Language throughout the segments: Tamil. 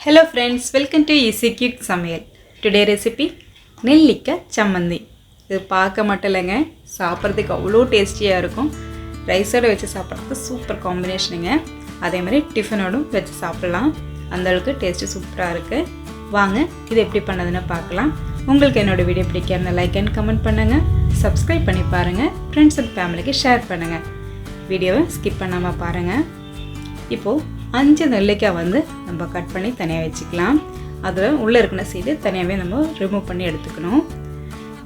Hello friends, welcome to Easy Quick சமையல். Today recipe நெல்லிக்காய் சம்மந்தி. இது பார்க்க மட்டும் இல்லைங்க, சாப்பிட்றதுக்கு அவ்வளோ டேஸ்டியாக இருக்கும். ரைஸோடு வச்சு சாப்பிட்றதுக்கு சூப்பர் காம்பினேஷனுங்க. அதே மாதிரி டிஃபனோடும் வச்சு சாப்பிட்லாம். அந்தளவுக்கு டேஸ்ட்டு சூப்பராக இருக்குது. வாங்க இது எப்படி பண்ணதுன்னு பார்க்கலாம். உங்களுக்கு என்னோடய வீடியோ பிடிக்காத லைக் அண்ட் கமெண்ட் பண்ணுங்கள். சப்ஸ்கிரைப் பண்ணி பாருங்கள். ஃப்ரெண்ட்ஸ் அண்ட் ஃபேமிலிக்கு ஷேர் பண்ணுங்கள். வீடியோவை ஸ்கிப் பண்ணாமல் பாருங்கள். இப்போது 5 நெல்லிக்காய் வந்து நம்ம கட் பண்ணி தனியாக வச்சுக்கலாம். அதில் உள்ளே இருக்கிற சீடு தனியாகவே நம்ம ரிமூவ் பண்ணி எடுத்துக்கணும்.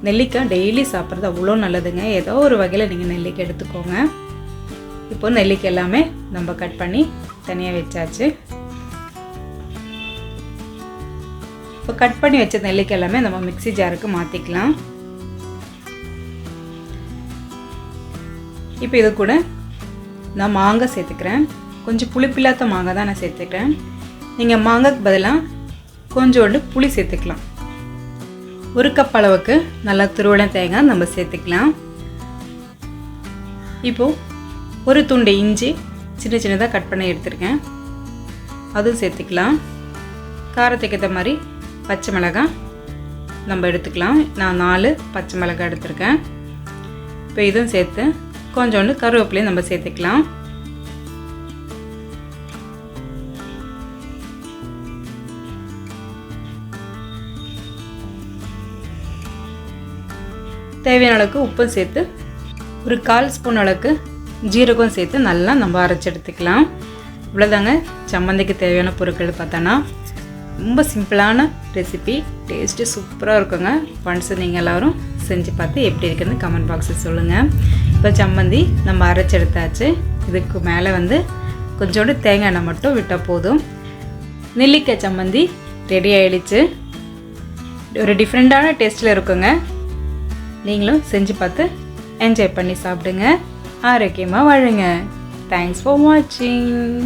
நெல்லிக்காய் டெய்லி சாப்பிட்றது அவ்வளோ நல்லதுங்க. ஏதோ ஒரு வகையில் நீங்கள் நெல்லிக்காய் எடுத்துக்கோங்க. இப்போ நெல்லிக்காய் எல்லாமே நம்ம கட் பண்ணி தனியாக வச்சாச்சு. இப்போ கட் பண்ணி வச்ச நெல்லிக்காய் எல்லாமே நம்ம மிக்ஸி ஜாருக்கு மாற்றிக்கலாம். இப்போ இது கூட நான் மாங்காய் சேர்த்துக்கிறேன். கொஞ்சம் புளிப்பில்லாத மாங்காய் தான் நான் சேர்த்துக்கிறேன். நீங்கள் மாங்காய்க்கு பதிலாக கொஞ்சோண்டு புளி சேர்த்துக்கலாம். 1 கப் அளவுக்கு நல்லா துருவன தேங்காய் நம்ம சேர்த்துக்கலாம். இப்போது ஒரு துண்டு இஞ்சி சின்ன சின்னதாக கட் பண்ணி எடுத்துருக்கேன், அதுவும் சேர்த்துக்கலாம். காரத்துக்கு ஏற்ற மாதிரி பச்சை மிளகாய் நம்ம எடுத்துக்கலாம். நான் 4 பச்சை மிளகாய் எடுத்துருக்கேன். இப்போ இதுவும் சேர்த்து கொஞ்சோண்டு கருவேப்பிலையும் நம்ம சேர்த்துக்கலாம். தேவையான அளவுக்கு உப்பு சேர்த்து ஒரு 1/4 ஸ்பூன் அளவுக்கு ஜீரகம் சேர்த்து நல்லா நம்ம அரைச்சி எடுத்துக்கலாம். இவ்வளோதாங்க சம்மந்திக்கு தேவையான பொருட்கள். பார்த்தோன்னா ரொம்ப சிம்பிளான ரெசிபி, டேஸ்ட்டு சூப்பராக இருக்குங்க. ஒன்ஸ் நீங்கள் எல்லோரும் செஞ்சு பார்த்து எப்படி இருக்குன்னு கமெண்ட் பாக்ஸில் சொல்லுங்கள். இப்போ சம்மந்தி நம்ம அரைச்சி எடுத்தாச்சு. இதுக்கு மேலே வந்து கொஞ்சோண்டு தேங்காய் எண்ணெய் மட்டும் விட்டால் போதும். நெல்லிக்காய் சம்மந்தி ரெடி ஆகிடுச்சு. ஒரு டிஃப்ரெண்ட்டான டேஸ்ட்டில் இருக்குங்க. நீங்களும் செஞ்சு பார்த்து என்ஜாய் பண்ணி சாப்பிடுங்க. ஆரோக்கியமாக வாழுங்க. தேங்க்ஸ் ஃபார் வாட்சிங்.